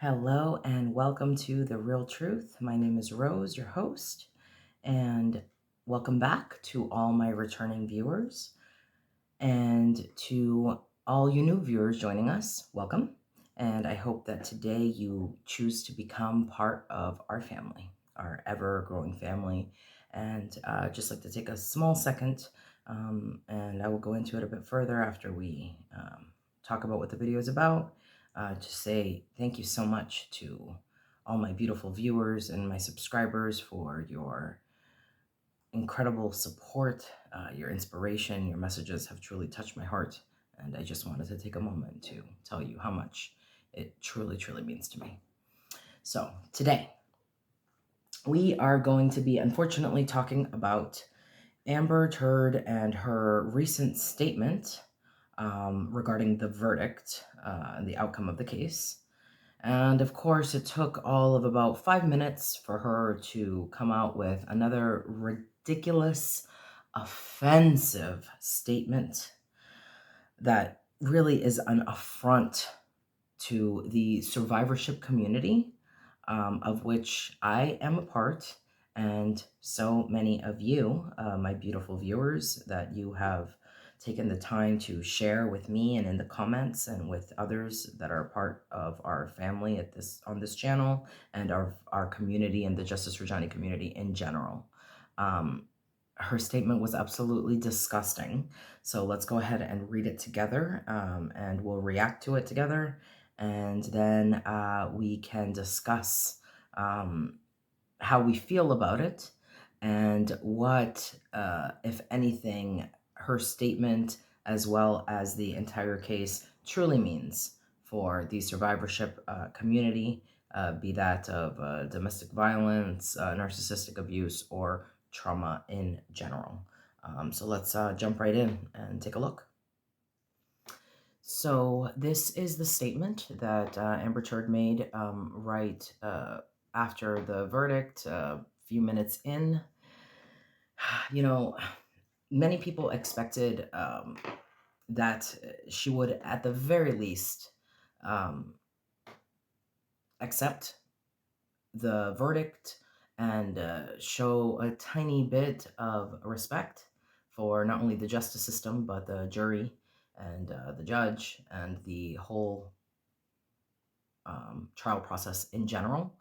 Hello and welcome to The Real Truth. My name is Rose, your host, and welcome back to all my returning viewers and to all you new viewers joining us. Welcome. And I hope that today you choose to become part of our family, our ever growing family. And just like to take a small second, and I will go into it a bit further after we talk about what the video is about, to say thank you so much to all my beautiful viewers and my subscribers for your incredible support, your inspiration, your messages have truly touched my heart. And I just wanted to take a moment to tell you how much it truly, truly means to me. So today, we are going to be unfortunately talking about Amber Heard and her recent statement regarding the verdict and the outcome of the case. And of course, it took all of about 5 minutes for her to come out with another ridiculous, offensive statement that really is an affront to the survivorship community, of which I am a part, and so many of you, my beautiful viewers, that you have taken the time to share with me and in the comments and with others that are part of our family on this channel and our community and the Justice for Johnny community in general. Her statement was absolutely disgusting. So let's go ahead and read it together, and we'll react to it together. And then we can discuss how we feel about it and what, if anything, her statement, as well as the entire case, truly means for the survivorship community, be that of domestic violence, narcissistic abuse, or trauma in general. So let's jump right in and take a look. So this is the statement that Amber Heard made right after the verdict, a few minutes in. You know, many people expected that she would, at the very least, um, accept the verdict and show a tiny bit of respect for not only the justice system, but the jury and the judge and the whole trial process in general.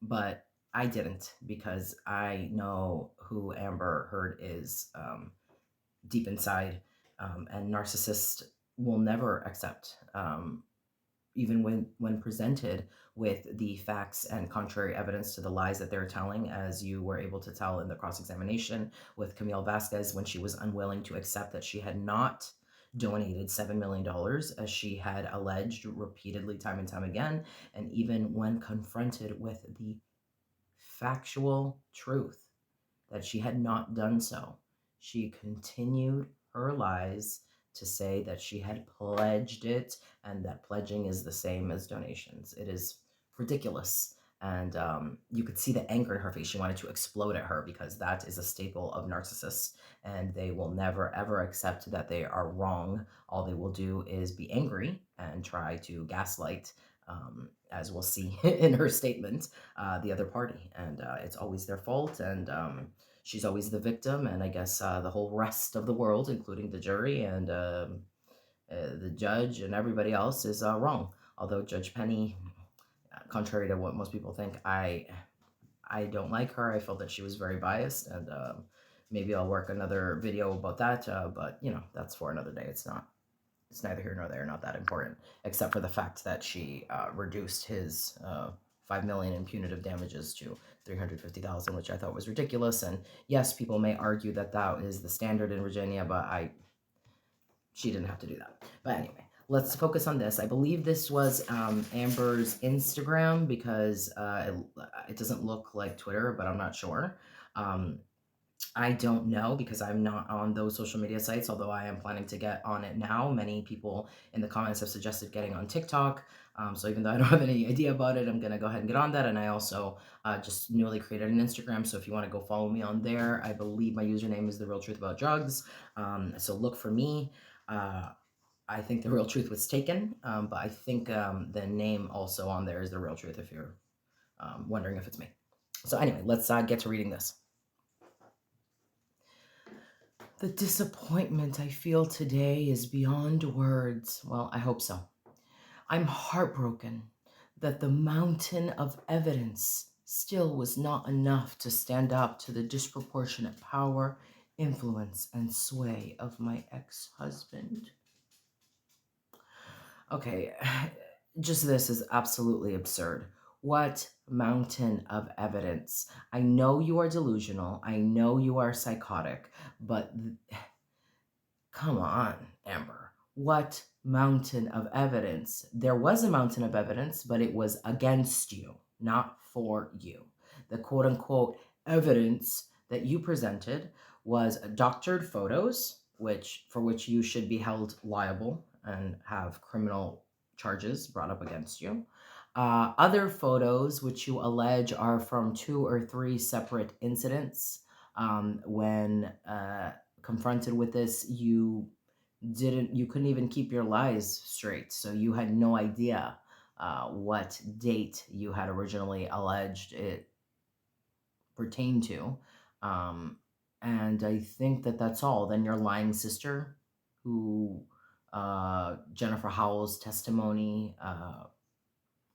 But I didn't, because I know who Amber Heard is deep inside, and narcissists will never accept, even when presented with the facts and contrary evidence to the lies that they're telling, as you were able to tell in the cross-examination with Camille Vasquez, when she was unwilling to accept that she had not donated $7 million, as she had alleged repeatedly, time and time again. And even when confronted with the factual truth that she had not done so, she continued her lies to say that she had pledged it and that pledging is the same as donations. It is ridiculous. And you could see the anger in her face. She wanted to explode at her, because that is a staple of narcissists, and they will never, ever accept that they are wrong. All they will do is be angry and try to gaslight, as we'll see in her statement, the other party. And it's always their fault. And she's always the victim. And I guess the whole rest of the world, including the jury and the judge and everybody else, is wrong. Although Judge Penny, contrary to what most people think, I don't like her. I felt that she was very biased, and maybe I'll work another video about that. But you know, that's for another day. It's neither here nor there. Not that important, except for the fact that she reduced his $5 million in punitive damages to $350,000, which I thought was ridiculous. And yes, people may argue that that is the standard in Virginia, but she didn't have to do that. But anyway, let's focus on this. I believe this was Amber's Instagram, because it doesn't look like Twitter, but I'm not sure. I don't know, because I'm not on those social media sites, although I am planning to get on it now. Many people in the comments have suggested getting on TikTok. So even though I don't have any idea about it, I'm going to go ahead and get on that. And I also just newly created an Instagram. So if you want to go follow me on there, I believe my username is The Real Truth About Drugs. So look for me. I think The Real Truth was taken, but I think the name also on there is The Real Truth, if you're wondering if it's me. So anyway, let's get to reading this. The disappointment I feel today is beyond words. Well, I hope so. I'm heartbroken that the mountain of evidence still was not enough to stand up to the disproportionate power, influence, and sway of my ex-husband. Okay, just this is absolutely absurd. What mountain of evidence? I know you are delusional. I know you are psychotic, but come on, Amber. What mountain of evidence? There was a mountain of evidence, but it was against you, not for you. The quote unquote evidence that you presented was doctored photos, for which you should be held liable and have criminal charges brought up against you. Other photos, which you allege are from 2 or 3 separate incidents, when confronted with this, you couldn't even keep your lies straight, so you had no idea what date you had originally alleged it pertained to. And I think that that's all. Then your lying sister, who Jennifer Howell's testimony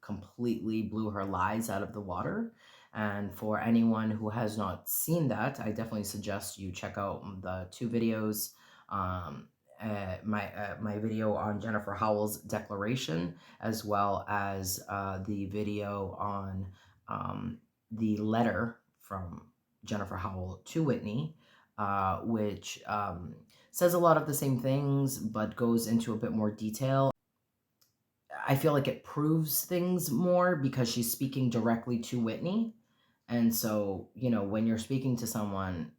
completely blew her lies out of the water. And for anyone who has not seen that, I definitely suggest you check out the 2 videos. My video on Jennifer Howell's declaration, as well as the video on the letter from Jennifer Howell to Whitney, which says a lot of the same things, but goes into a bit more detail. I feel like it proves things more because she's speaking directly to Whitney. And so, when you're speaking to someone,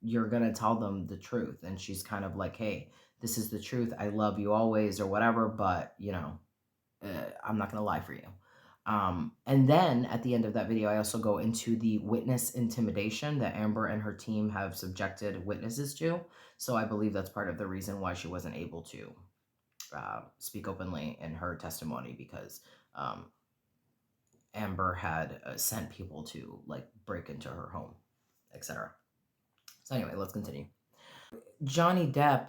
you're going to tell them the truth. And she's kind of like, hey, this is the truth. I love you always or whatever, but, I'm not going to lie for you. And then at the end of that video, I also go into the witness intimidation that Amber and her team have subjected witnesses to. So I believe that's part of the reason why she wasn't able to speak openly in her testimony, because Amber had sent people to break into her home, etc. So anyway, let's continue. Johnny Depp,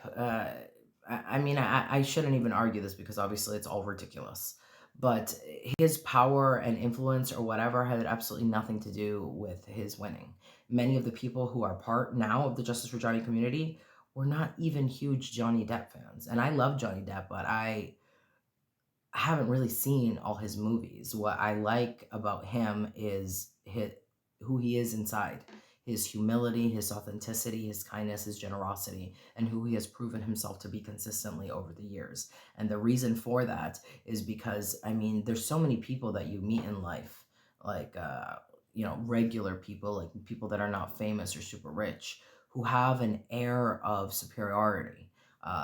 I shouldn't even argue this because obviously it's all ridiculous, but his power and influence or whatever had absolutely nothing to do with his winning. Many of the people who are part now of the Justice for Johnny community were not even huge Johnny Depp fans. And I love Johnny Depp, but I haven't really seen all his movies. What I like about him is who he is inside. His humility, his authenticity, his kindness, his generosity, and who he has proven himself to be consistently over the years. And the reason for that is because, there's so many people that you meet in life, like, regular people, like people that are not famous or super rich, who have an air of superiority,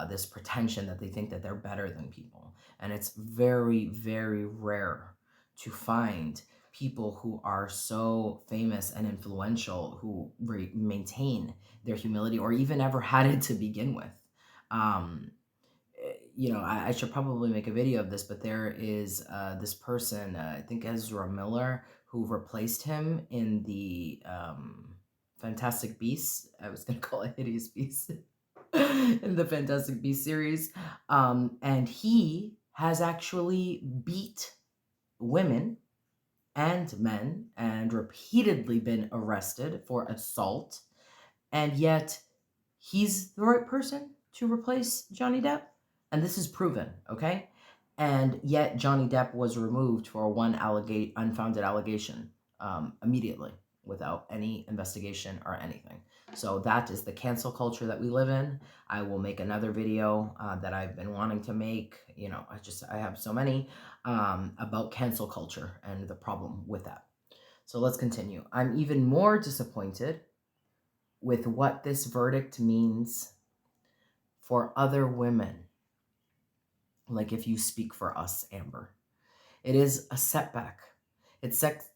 this pretension that they think that they're better than people. And it's very, very rare to find people who are so famous and influential who maintain their humility or even ever had it to begin with. I should probably make a video of this, but there is this person, I think Ezra Miller, who replaced him in the Fantastic Beasts. I was going to call it Hideous Beasts. In the Fantastic Beasts series. And he has actually beat women and men and repeatedly been arrested for assault. And yet he's the right person to replace Johnny Depp. And this is proven, okay? And yet Johnny Depp was removed for one unfounded allegation immediately without any investigation or anything. So that is the cancel culture that we live in. I will make another video that I've been wanting to make. I have so many about cancel culture and the problem with that. So let's continue. I'm even more disappointed with what this verdict means for other women. Like if you speak for us, Amber. It is a setback.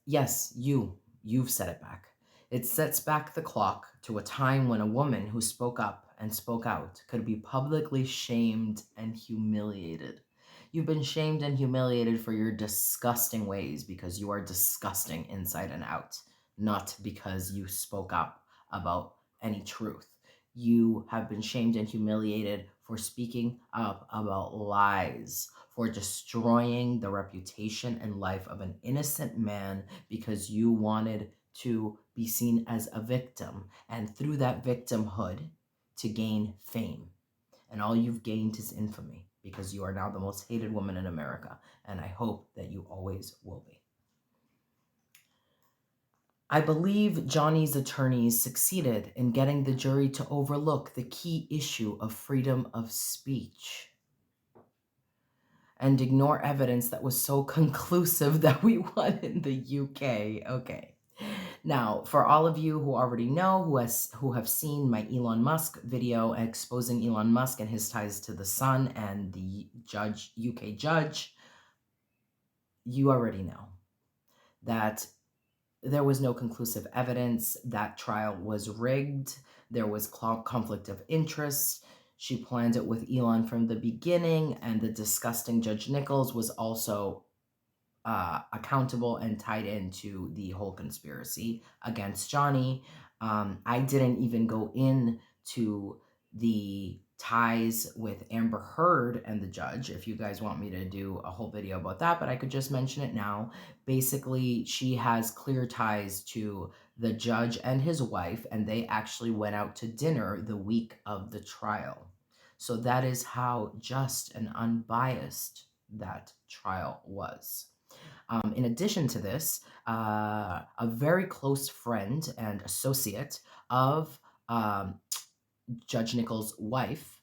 Yes, you've set it back. It sets back the clock to a time when a woman who spoke up and spoke out could be publicly shamed and humiliated. You've been shamed and humiliated for your disgusting ways because you are disgusting inside and out, not because you spoke up about any truth. You have been shamed and humiliated for speaking up about lies, for destroying the reputation and life of an innocent man because you wanted to be seen as a victim, and through that victimhood to gain fame. And all you've gained is infamy because you are now the most hated woman in America, and I hope that you always will be. I believe Johnny's attorneys succeeded in getting the jury to overlook the key issue of freedom of speech and ignore evidence that was so conclusive that we won in the UK. Okay. Now, for all of you who already know, who have seen my Elon Musk video exposing Elon Musk and his ties to the Sun and the UK judge, you already know that there was no conclusive evidence. That trial was rigged. There was conflict of interest. She planned it with Elon from the beginning, and the disgusting Judge Nichols was also accountable and tied into the whole conspiracy against Johnny. I didn't even go into the ties with Amber Heard and the judge, if you guys want me to do a whole video about that, but I could just mention it now. Basically, she has clear ties to the judge and his wife, and they actually went out to dinner the week of the trial. So that is how just and unbiased that trial was. In addition to this, a very close friend and associate of Judge Nichols' wife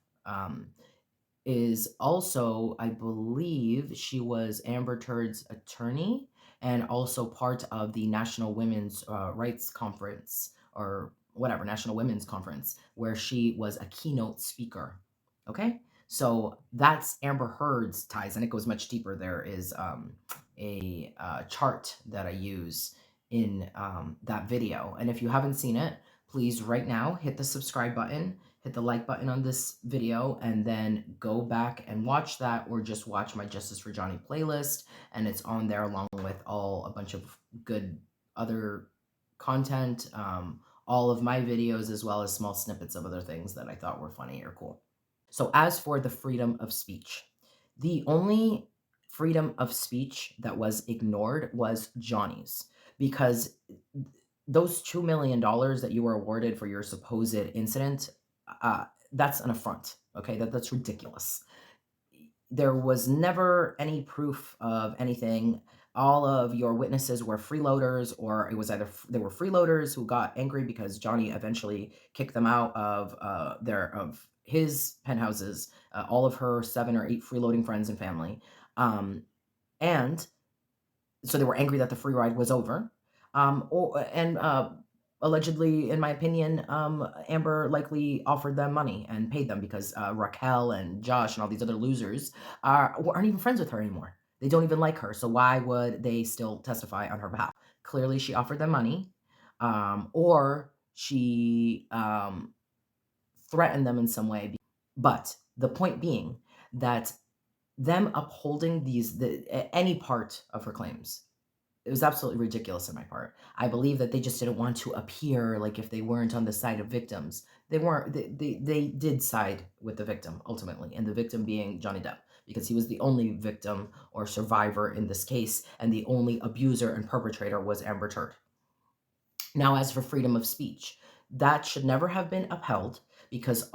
is also, I believe, she was Amber Heard's attorney and also part of the National Women's Rights Conference, or whatever, National Women's Conference, where she was a keynote speaker. Okay? So that's Amber Heard's ties, and it goes much deeper. There is a chart that I use in that video. And if you haven't seen it, please right now hit the subscribe button, hit the like button on this video, and then go back and watch that, or just watch my Justice for Johnny playlist, and it's on there along with a bunch of good other content, all of my videos, as well as small snippets of other things that I thought were funny or cool. So as for the freedom of speech, the only freedom of speech that was ignored was Johnny's, because those $2 million that you were awarded for your supposed incident, that's an affront. Okay, that's ridiculous. There was never any proof of anything. All of your witnesses were freeloaders, or it was either they were freeloaders who got angry because Johnny eventually kicked them out of his penthouses, all of her 7 or 8 freeloading friends and family, and so they were angry that the free ride was over. Allegedly, in my opinion, Amber likely offered them money and paid them because Raquel and Josh and all these other losers aren't even friends with her anymore. They don't even like her. So why would they still testify on her behalf? Clearly, she offered them money, or she threatened them in some way. But the point being that them upholding any part of her claims, it was absolutely ridiculous on my part. I believe that they just didn't want to appear like if they weren't on the side of victims. They weren't. They did side with the victim ultimately, and the victim being Johnny Depp, because he was the only victim or survivor in this case, and the only abuser and perpetrator was Amber Heard. Now, as for freedom of speech, that should never have been upheld because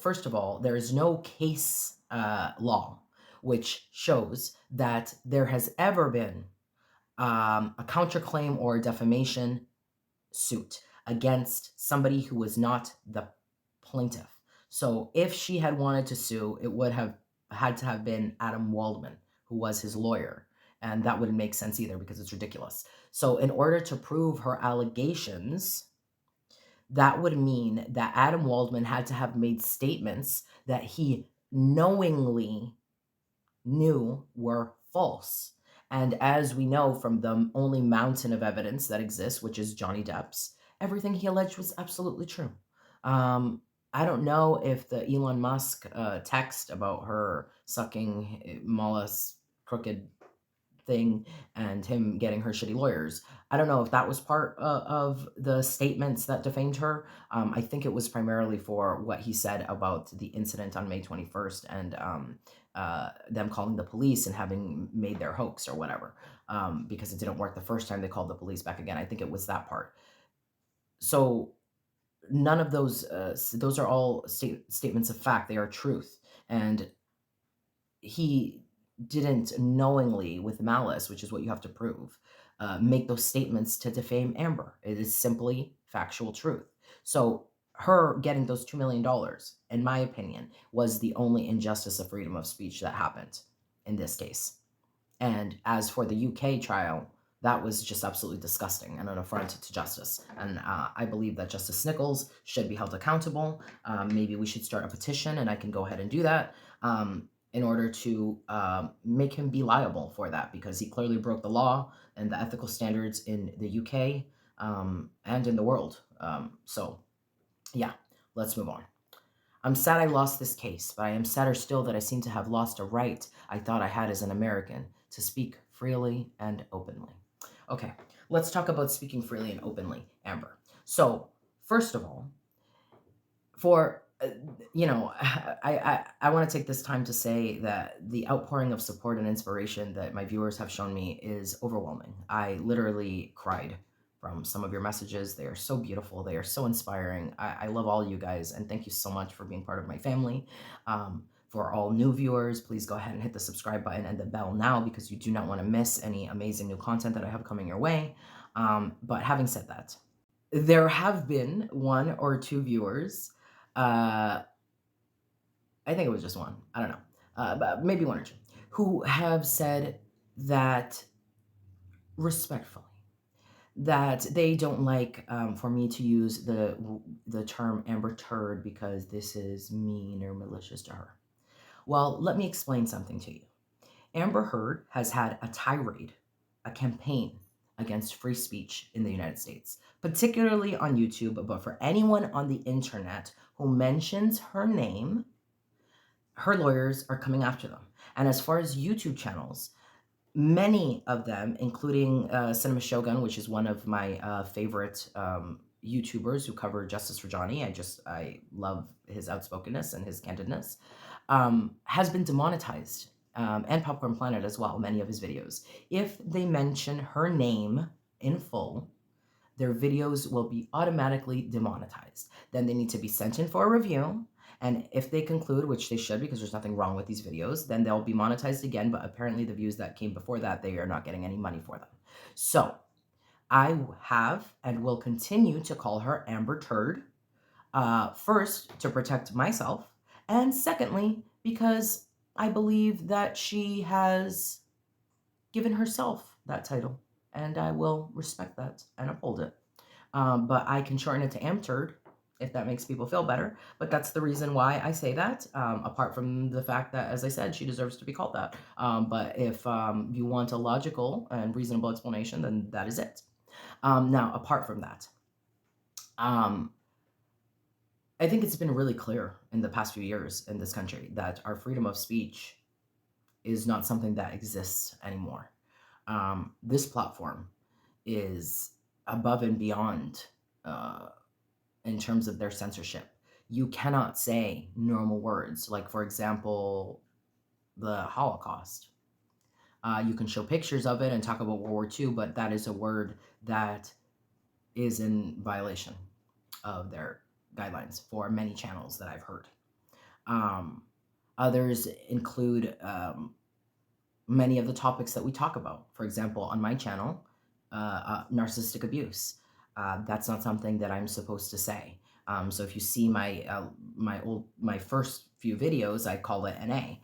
first of all, there is no case law which shows that there has ever been a counterclaim or a defamation suit against somebody who was not the plaintiff. So if she had wanted to sue, it would have had to have been Adam Waldman, who was his lawyer. And that wouldn't make sense either because it's ridiculous. So in order to prove her allegations, that would mean that Adam Waldman had to have made statements that he knowingly knew were false. And as we know from the only mountain of evidence that exists, which is Johnny Depp's, everything he alleged was absolutely true. I don't know if the Elon Musk text about her sucking Mueller's crooked thing and him getting her shitty lawyers. I don't know if that was part of the statements that defamed her. I think it was primarily for what he said about the incident on May 21st and them calling the police and having made their hoax or whatever, because it didn't work the first time they called the police back again. I think it was that part. So none of those are all statements of fact. They are truth. And he didn't knowingly, with malice, which is what you have to prove, make those statements to defame Amber. It is simply factual truth. So her getting those $2 million, in my opinion, was the only injustice of freedom of speech that happened in this case. And as for the UK trial, that was just absolutely disgusting and an affront to justice. And I believe that Justice Nichols should be held accountable. Maybe we should start a petition, and I can go ahead and do that in order to make him be liable for that, because he clearly broke the law and the ethical standards in the UK and in the world. So, yeah, let's move on. I'm sad I lost this case, but I am sadder still that I seem to have lost a right I thought I had as an American to speak freely and openly. Okay, let's talk about speaking freely and openly, Amber. So, first of all, for I want to take this time to say that the outpouring of support and inspiration that my viewers have shown me is overwhelming. I literally cried from some of your messages. They are so beautiful. They are so inspiring. I love all you guys, and thank you so much for being part of my family. For all new viewers, please go ahead and hit the subscribe button and the bell now, because you do not want to miss any amazing new content that I have coming your way. But having said that, there have been one or two viewers, I think it was just one, I don't know, but maybe one or two, who have said that respectfully, that they don't like for me to use the term Amber Turd because this is mean or malicious to her. Well, let me explain something to you. Amber Heard has had a tirade, a campaign against free speech in the United States, particularly on YouTube, but for anyone on the internet who mentions her name, her lawyers are coming after them. And as far as YouTube channels, many of them, including Cinema Shogun, which is one of my favorite YouTubers who cover justice for Johnny. I love his outspokenness and his candidness. Has been demonetized, and Popcorn Planet as well, many of his videos. If they mention her name in full, their videos will be automatically demonetized. Then they need to be sent in for a review. And if they conclude, which they should, because there's nothing wrong with these videos, then they'll be monetized again. But apparently the views that came before that, they are not getting any money for them. So I have and will continue to call her Amber Turd. First, to protect myself. And secondly, because I believe that she has given herself that title. And I will respect that and uphold it. But I can shorten it to Amturd if that makes people feel better. But that's the reason why I say that, apart from the fact that, as I said, she deserves to be called that. But if you want a logical and reasonable explanation, then that is it. Now, apart from that, I think it's been really clear in the past few years in this country that our freedom of speech is not something that exists anymore. This platform is above and beyond in terms of their censorship. You cannot say normal words, like, for example, the Holocaust. You can show pictures of it and talk about World War II, but that is a word that is in violation of their guidelines for many channels that I've heard. Others include many of the topics that we talk about. For example, on my channel, narcissistic abuse. That's not something that I'm supposed to say. So if you see my first few videos, I call it NA.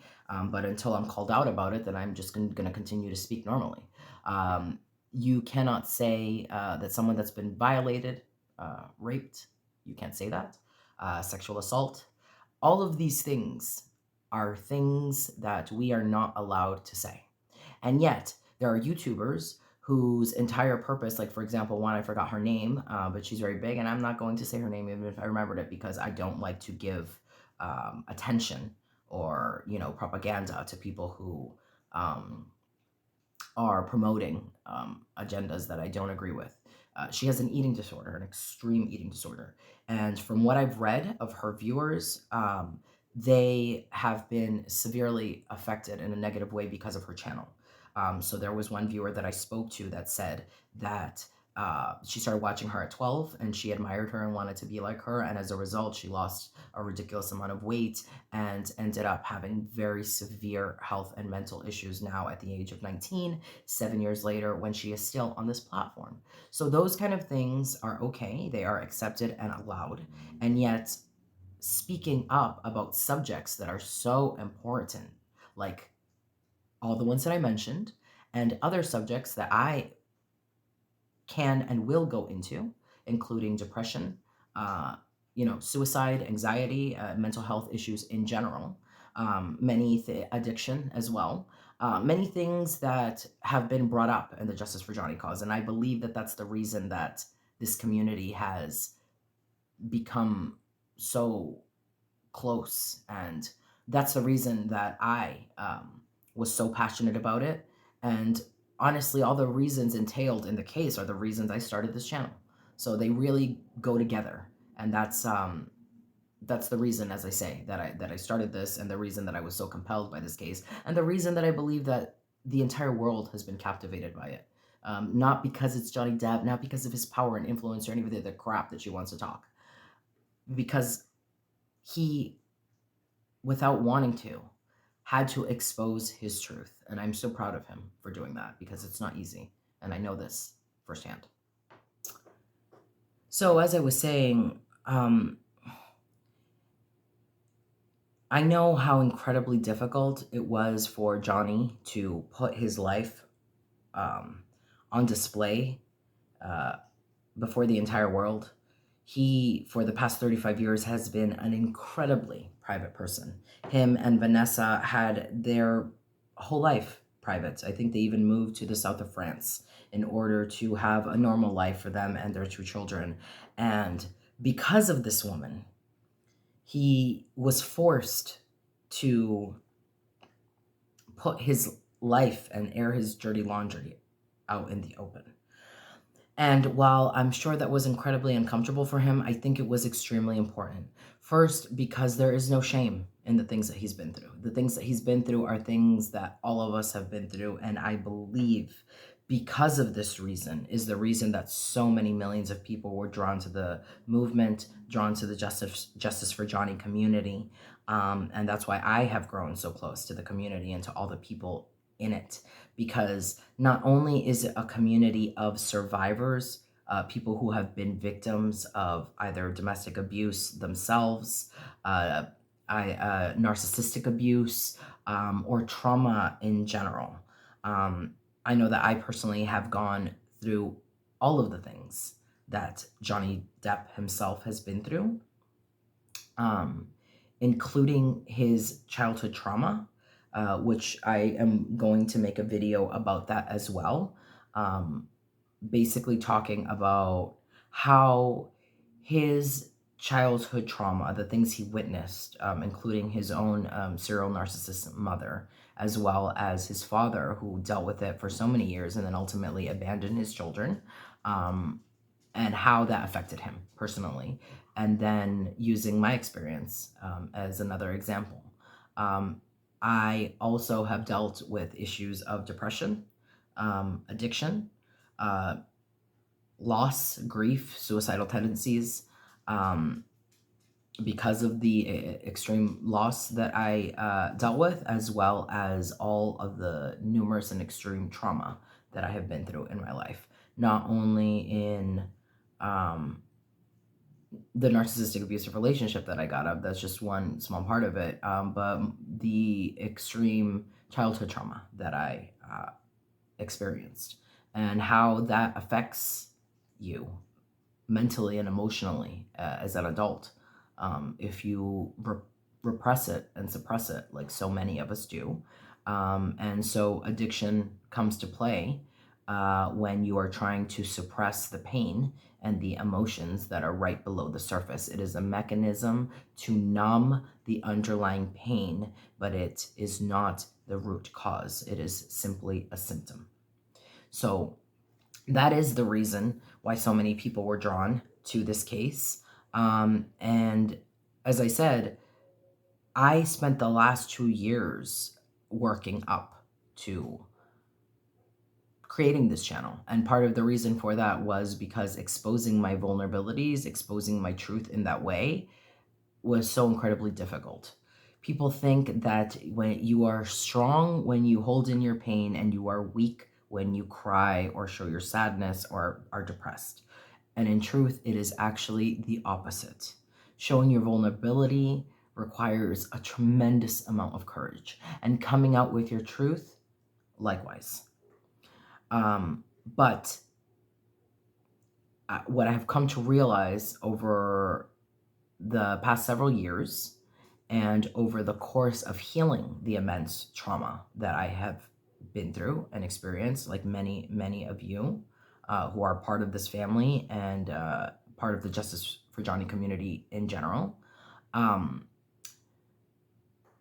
But until I'm called out about it, then I'm just going to continue to speak normally. You cannot say that someone that's been violated, raped, you can't say that. Sexual assault. All of these things are things that we are not allowed to say. And yet, there are YouTubers whose entire purpose, like for example, one, I forgot her name, but she's very big, and I'm not going to say her name even if I remembered it, because I don't like to give attention or, propaganda to people who are promoting agendas that I don't agree with. She has an eating disorder, an extreme eating disorder. And from what I've read of her viewers, they have been severely affected in a negative way because of her channel. So there was one viewer that I spoke to that said that she started watching her at 12 and she admired her and wanted to be like her. And as a result, she lost a ridiculous amount of weight and ended up having very severe health and mental issues now at the age of 19, 7 years later, when she is still on this platform. So those kind of things are okay. They are accepted and allowed. And yet, speaking up about subjects that are so important, like all the ones that I mentioned, and other subjects that I can and will go into, including depression, suicide, anxiety, mental health issues in general, addiction as well, many things that have been brought up in the Justice for Johnny cause. And I believe that that's the reason that this community has become so close. And that's the reason that I was so passionate about it. And honestly, all the reasons entailed in the case are the reasons I started this channel. So they really go together. And that's the reason, as I say, that I started this, and the reason that I was so compelled by this case, and the reason that I believe that the entire world has been captivated by it. Not because it's Johnny Depp, not because of his power and influence or any of the crap that she wants to talk, because he, without wanting to, had to expose his truth. And I'm so proud of him for doing that, because it's not easy. And I know this firsthand. So as I was saying, I know how incredibly difficult it was for Johnny to put his life on display before the entire world. He, for the past 35 years, has been an incredibly private person. Him and Vanessa had their whole life private. I think they even moved to the south of France in order to have a normal life for them and their 2 children. And because of this woman, he was forced to put his life and air his dirty laundry out in the open. And while I'm sure that was incredibly uncomfortable for him, I think it was extremely important. First, because there is no shame in the things that he's been through. The things that he's been through are things that all of us have been through. And I believe because of this reason is the reason that so many millions of people were drawn to the movement, drawn to the Justice for Johnny community. And that's why I have grown so close to the community and to all the people in it, because not only is it a community of survivors, people who have been victims of either domestic abuse themselves, narcissistic abuse, or trauma in general. I know that I personally have gone through all of the things that Johnny Depp himself has been through, including his childhood trauma, which I am going to make a video about that as well. Basically talking about how his childhood trauma, the things he witnessed, including his own serial narcissist mother, as well as his father, who dealt with it for so many years and then ultimately abandoned his children, and how that affected him personally. And then using my experience as another example. I also have dealt with issues of depression, addiction, loss, grief, suicidal tendencies, because of the extreme loss that I dealt with, as well as all of the numerous and extreme trauma that I have been through in my life. Not only in the narcissistic abusive relationship that I got up, that's just one small part of it, but the extreme childhood trauma that I experienced, and how that affects you mentally and emotionally as an adult if you repress it and suppress it, like so many of us do. And so addiction comes to play when you are trying to suppress the pain and the emotions that are right below the surface. It is a mechanism to numb the underlying pain, but it is not the root cause. It is simply a symptom. So that is the reason why so many people were drawn to this case. And as I said, I spent the last 2 years working up to creating this channel. And part of the reason for that was because exposing my vulnerabilities, exposing my truth in that way was so incredibly difficult. People think that when you are strong when you hold in your pain and you are weak when you cry or show your sadness or are depressed. And in truth, it is actually the opposite. Showing your vulnerability requires a tremendous amount of courage, and coming out with your truth, likewise. But what I've come to realize over the past several years and over the course of healing the immense trauma that I have been through and experienced, like many, many of you who are part of this family and part of the Justice for Johnny community in general,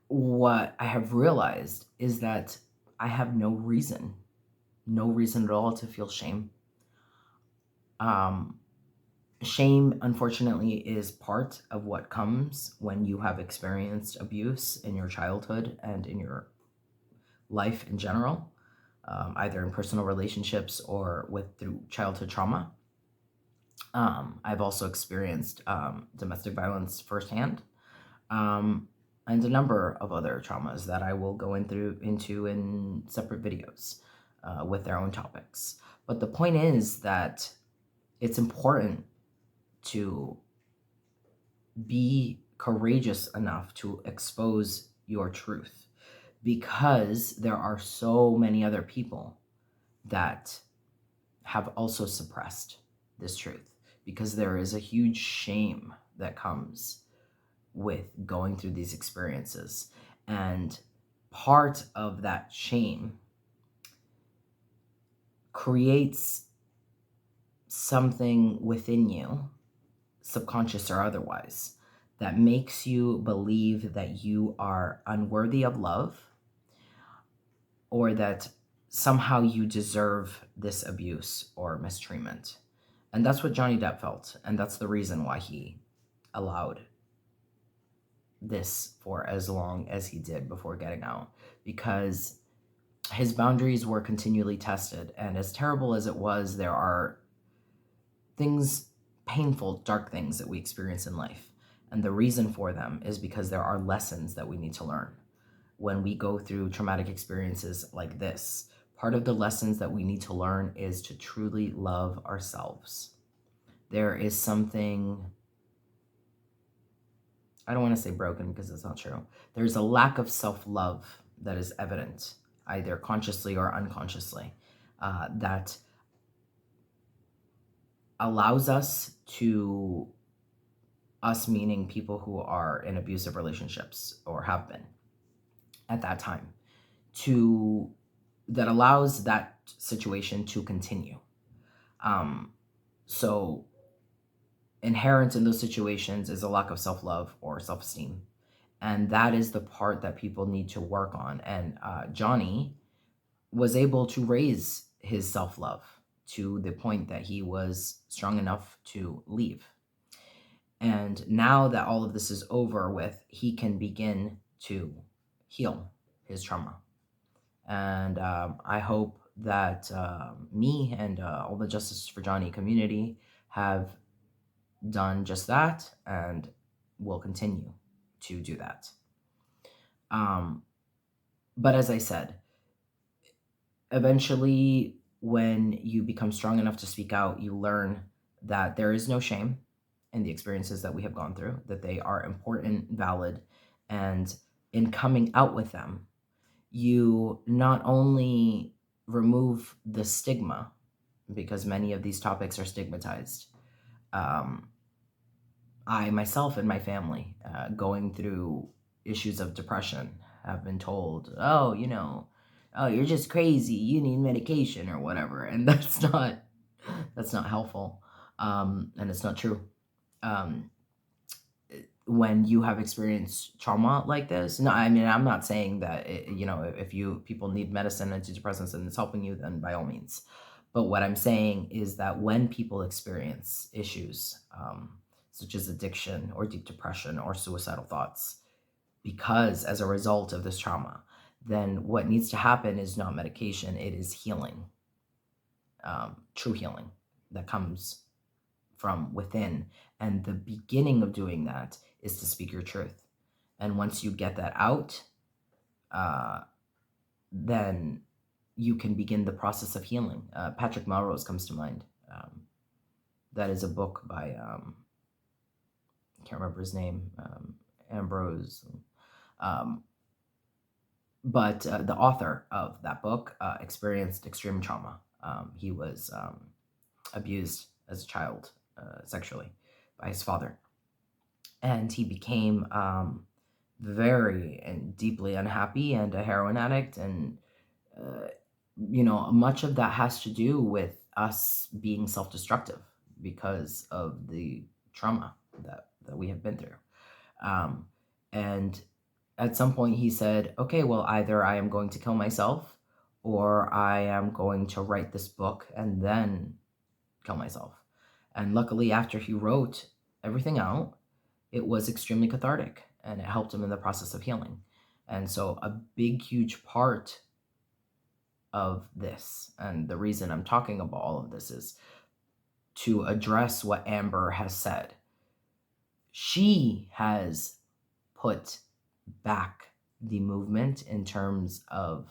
what I have realized is that I have no reason at all to feel shame. Shame, unfortunately, is part of what comes when you have experienced abuse in your childhood and in your life in general, either in personal relationships or through childhood trauma. I've also experienced domestic violence firsthand, and a number of other traumas that I will go into in separate videos with their own topics. But the point is that it's important to be courageous enough to expose your truth, because there are so many other people that have also suppressed this truth, because there is a huge shame that comes with going through these experiences. And part of that shame creates something within you, subconscious or otherwise, that makes you believe that you are unworthy of love, or that somehow you deserve this abuse or mistreatment. And that's what Johnny Depp felt. And that's the reason why he allowed this for as long as he did before getting out, because his boundaries were continually tested. And as terrible as it was, there are things, painful, dark things that we experience in life. And the reason for them is because there are lessons that we need to learn. When we go through traumatic experiences like this, part of the lessons that we need to learn is to truly love ourselves. There is something, I don't want to say broken because it's not true. There's a lack of self-love that is evident, either consciously or unconsciously, that allows us meaning people who are in abusive relationships or have been at that time, that allows that situation to continue. So inherent in those situations is a lack of self-love or self-esteem. And that is the part that people need to work on. And Johnny was able to raise his self-love to the point that he was strong enough to leave. And now that all of this is over with, he can begin to heal his trauma. And I hope that me and all the Justice for Johnny community have done just that and will continue to do that. But as I said, eventually when you become strong enough to speak out, you learn that there is no shame in the experiences that we have gone through, that they are important, valid, and in coming out with them, you not only remove the stigma, because many of these topics are stigmatized. I myself and my family, going through issues of depression, have been told, oh, oh, you're just crazy, you need medication or whatever. And that's not helpful. And it's not true. Um, when you have experienced trauma like this, no, I mean, I'm not saying that if people need medicine, antidepressants, and it's helping you, then by all means. But what I'm saying is that when people experience issues, such as addiction or deep depression or suicidal thoughts, because as a result of this trauma, then what needs to happen is not medication, it is healing, true healing that comes from within. And the beginning of doing that is to speak your truth. And once you get that out, then you can begin the process of healing. Patrick Melrose comes to mind. That is a book by, I can't remember his name, Ambrose. But the author of that book experienced extreme trauma. He was abused as a child sexually by his father. And he became very and deeply unhappy and a heroin addict. And, much of that has to do with us being self-destructive because of the trauma that we have been through. And at some point he said, okay, well, either I am going to kill myself or I am going to write this book and then kill myself. And luckily, after he wrote everything out, it was extremely cathartic and it helped him in the process of healing. And so a big, huge part of this, and the reason I'm talking about all of this, is to address what Amber has said. She has put back the movement in terms of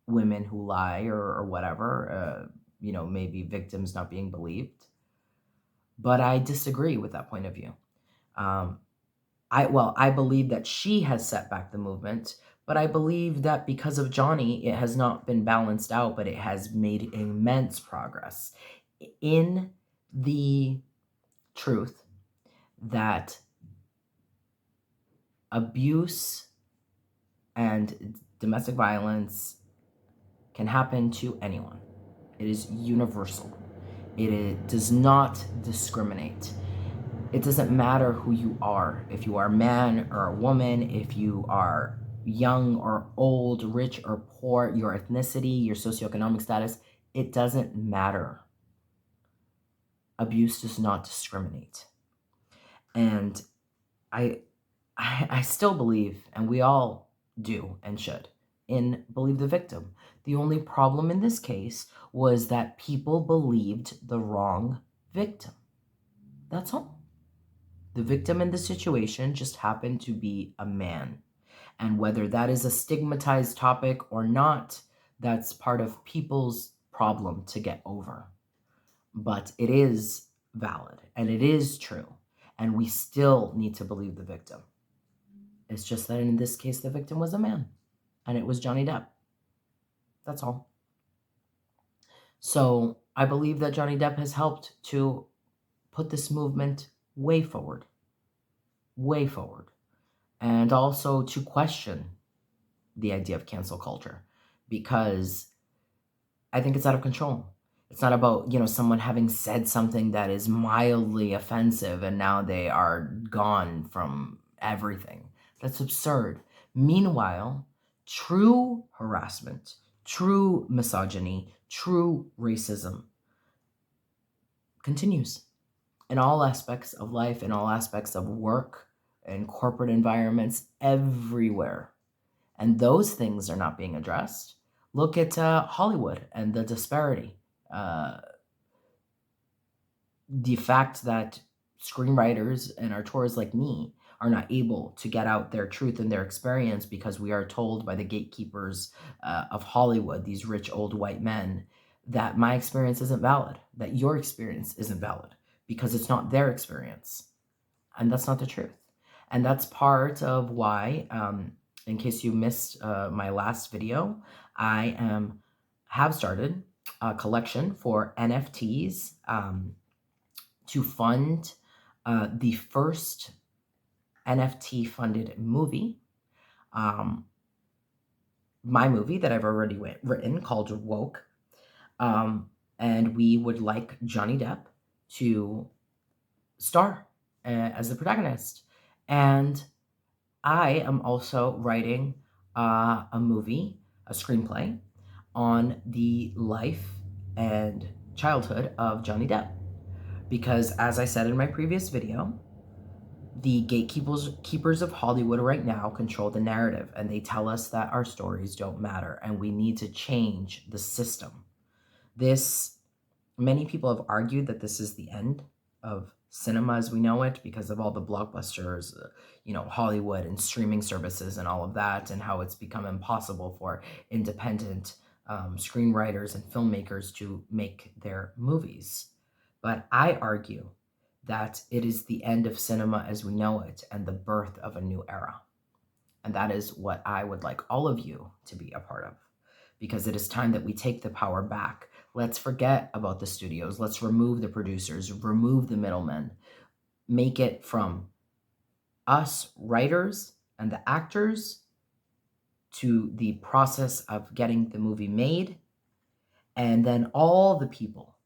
women who lie or whatever, maybe victims not being believed. But I disagree with that point of view. I believe that she has set back the movement, but I believe that because of Johnny, it has not been balanced out, but it has made immense progress in the truth that abuse and domestic violence can happen to anyone. It is universal. It does not discriminate. It doesn't matter who you are. If you are a man or a woman, if you are young or old, rich or poor, your ethnicity, your socioeconomic status, it doesn't matter. Abuse does not discriminate. And I still believe, and we all do and should, believe the victim. The only problem in this case was that people believed the wrong victim. That's all. The victim in the situation just happened to be a man. And whether that is a stigmatized topic or not, that's part of people's problem to get over. But it is valid and it is true. And we still need to believe the victim. It's just that in this case, the victim was a man. And it was Johnny Depp. That's all. So I believe that Johnny Depp has helped to put this movement way forward. Way forward. And also to question the idea of cancel culture, because I think it's out of control. It's not about, someone having said something that is mildly offensive and now they are gone from everything. That's absurd. Meanwhile, true harassment, true misogyny, true racism continues in all aspects of life, in all aspects of work, in corporate environments, everywhere. And those things are not being addressed. Look at Hollywood and the disparity. The fact that screenwriters and artists like me are not able to get out their truth and their experience because we are told by the gatekeepers of Hollywood, these rich old white men, that my experience isn't valid, that your experience isn't valid, because it's not their experience. And that's not the truth. And that's part of why, in case you missed my last video, I have started a collection for NFTs to fund the first NFT funded movie. my movie that I've already written called Woke. And we would like Johnny Depp to star as the protagonist. And I am also writing a movie, a screenplay, on the life and childhood of Johnny Depp. Because, as I said in my previous video, the gatekeepers of Hollywood right now control the narrative, and they tell us that our stories don't matter, and we need to change the system. Many people have argued that this is the end of cinema as we know it because of all the blockbusters, Hollywood and streaming services and all of that, and how it's become impossible for independent screenwriters and filmmakers to make their movies. But I argue that it is the end of cinema as we know it and the birth of a new era. And that is what I would like all of you to be a part of, because it is time that we take the power back. Let's forget about the studios. Let's remove the producers, remove the middlemen, make it from us writers and the actors to the process of getting the movie made, and then all the people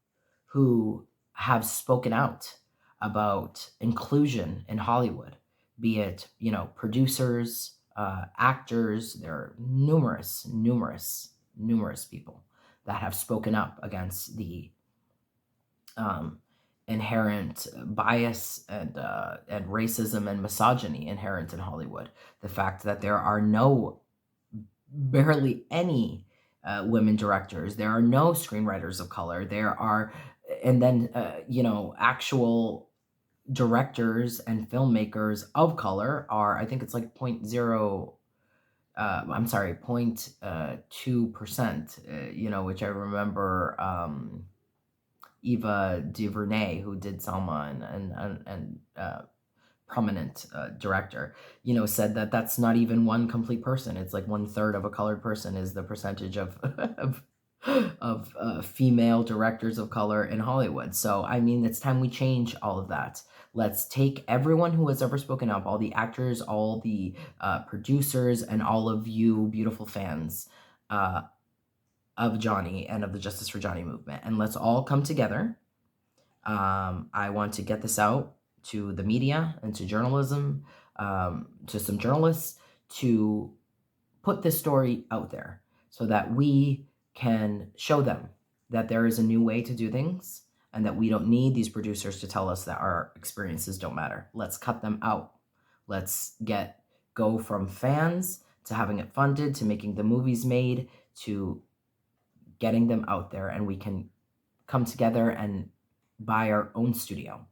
who have spoken out about inclusion in Hollywood, be it, producers, actors. There are numerous people that have spoken up against the inherent bias and racism and misogyny inherent in Hollywood. The fact that there are barely any women directors, there are no screenwriters of color, and then actual directors and filmmakers of color are, I think it's like 0.2%, which I remember Eva DuVernay, who did Selma and prominent director, said that that's not even one complete person. It's like 1/3 of a colored person is the percentage of of female directors of color in Hollywood. So, I mean, it's time we change all of that. Let's take everyone who has ever spoken up, all the actors, all the producers, and all of you beautiful fans of Johnny and of the Justice for Johnny movement, and let's all come together. I want to get this out to the media and to journalism, to some journalists, to put this story out there so that we can show them that there is a new way to do things and that we don't need these producers to tell us that our experiences don't matter. Let's cut them out. Let's go from fans to having it funded, to making the movies made, to getting them out there, and we can come together and buy our own studio,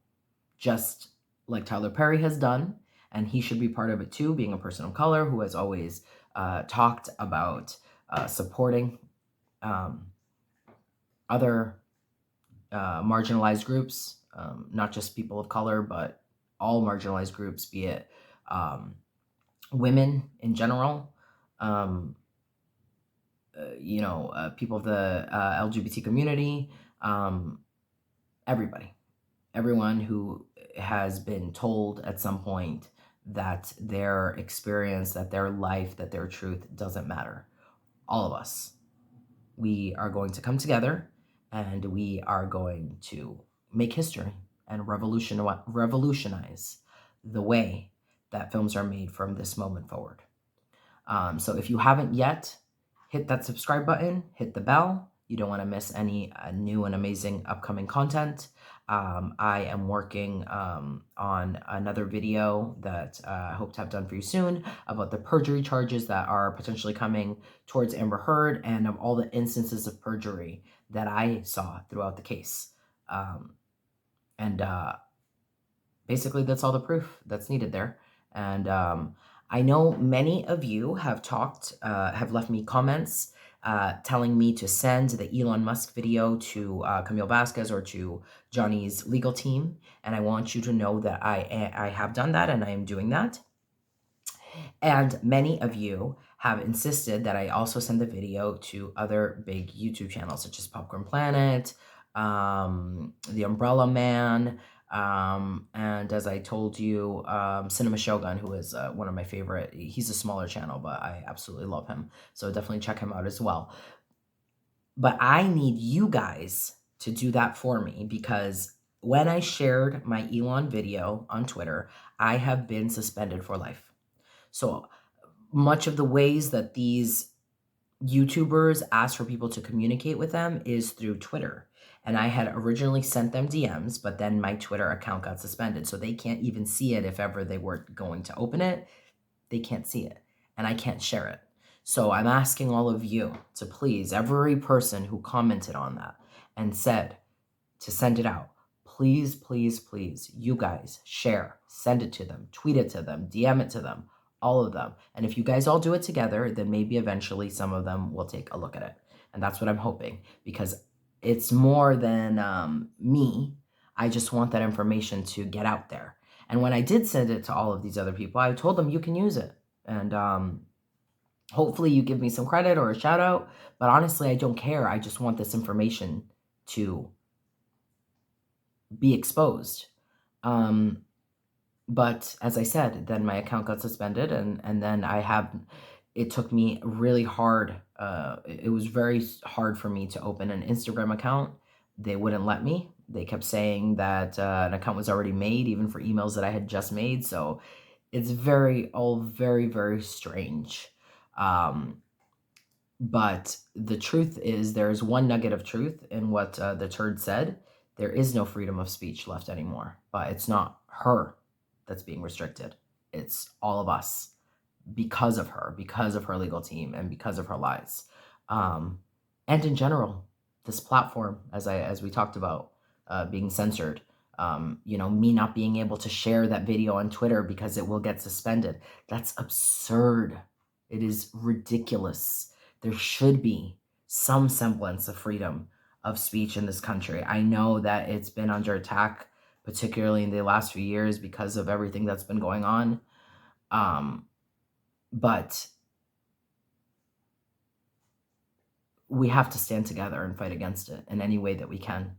just like Tyler Perry has done, and he should be part of it too, being a person of color who has always talked about supporting other marginalized groups, not just people of color, but all marginalized groups, be it women in general, people of the LGBT community, everyone who has been told at some point that their experience, that their life, that their truth doesn't matter. All of us. We are going to come together and we are going to make history and revolutionize the way that films are made from this moment forward. So if you haven't yet, hit that subscribe button, hit the bell. You don't want to miss any new and amazing upcoming content. I am working on another video that I hope to have done for you soon about the perjury charges that are potentially coming towards Amber Heard, and of all the instances of perjury that I saw throughout the case. Basically, that's all the proof that's needed there. And I know many of you have left me comments telling me to send the Elon Musk video to Camille Vasquez or to Johnny's legal team. And I want you to know that I have done that and I am doing that. And many of you have insisted that I also send the video to other big YouTube channels such as Popcorn Planet, The Umbrella Man, And as I told you, Cinema Shogun, who is one of my favorite, he's a smaller channel, but I absolutely love him. So definitely check him out as well. But I need you guys to do that for me, because when I shared my Elon video on Twitter, I have been suspended for life. So much of the ways that these YouTubers ask for people to communicate with them is through Twitter. And I had originally sent them DMs, but then my Twitter account got suspended. So they can't even see it if ever they were going to open it. They can't see it. And I can't share it. So I'm asking all of you to please, every person who commented on that and said to send it out, please, please, please, you guys share, send it to them, tweet it to them, DM it to them, all of them. And if you guys all do it together, then maybe eventually some of them will take a look at it. And that's what I'm hoping, because it's more than me. I just want that information to get out there. And when I did send it to all of these other people, I told them you can use it. And hopefully you give me some credit or a shout out. But honestly, I don't care. I just want this information to be exposed. But as I said, then my account got suspended, and then it took me really hard. It was very hard for me to open an Instagram account. They wouldn't let me. They kept saying that an account was already made, even for emails that I had just made. So it's all very, very strange. But the truth is, there's one nugget of truth in what the turd said. There is no freedom of speech left anymore. But it's not her that's being restricted. It's all of us, because of her legal team, and because of her lies. And in general, this platform, as we talked about, being censored. Me not being able to share that video on Twitter because it will get suspended. That's absurd. It is ridiculous. There should be some semblance of freedom of speech in this country. I know that it's been under attack, particularly in the last few years, because of everything that's been going on. But we have to stand together and fight against it in any way that we can.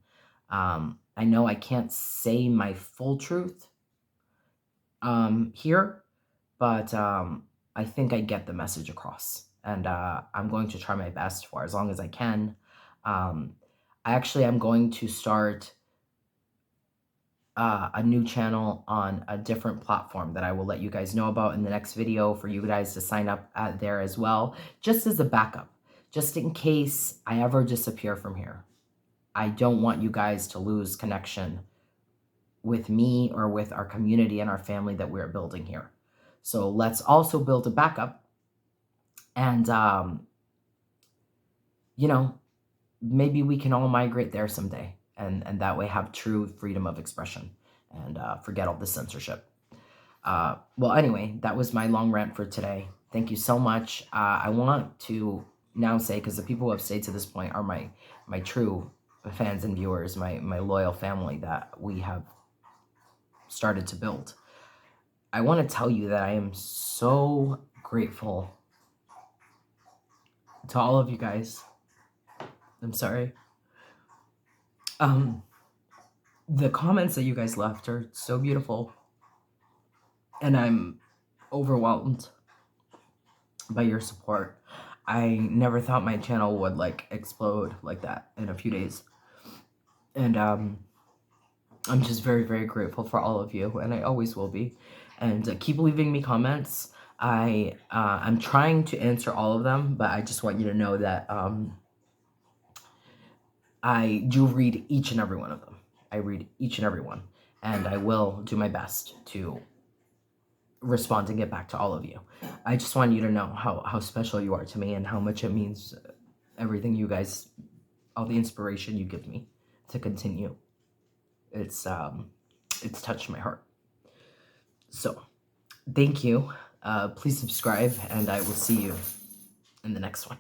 I know I can't say my full truth here, but I think I get the message across. And I'm going to try my best for as long as I can. I actually am going to start a new channel on a different platform that I will let you guys know about in the next video, for you guys to sign up at there as well, just as a backup, just in case I ever disappear from here. I don't want you guys to lose connection with me or with our community and our family that we're building here. So let's also build a backup, and maybe we can all migrate there someday, and that way have true freedom of expression, and forget all the censorship. Well, anyway, that was my long rant for today. Thank you so much. I want to now say, because the people who have stayed to this point are my true fans and viewers, my loyal family that we have started to build. I want to tell you that I am so grateful to all of you guys. I'm sorry. The comments that you guys left are so beautiful, and I'm overwhelmed by your support. I never thought my channel would explode like that in a few days, and I'm just very, very grateful for all of you, and I always will be. And keep leaving me comments. I'm trying to answer all of them, but I just want you to know that I do read each and every one of them. I read each and every one, and I will do my best to respond and get back to all of you. I just want you to know how special you are to me, and how much it means, everything you guys, all the inspiration you give me to continue. It's touched my heart. So thank you. Please subscribe, and I will see you in the next one.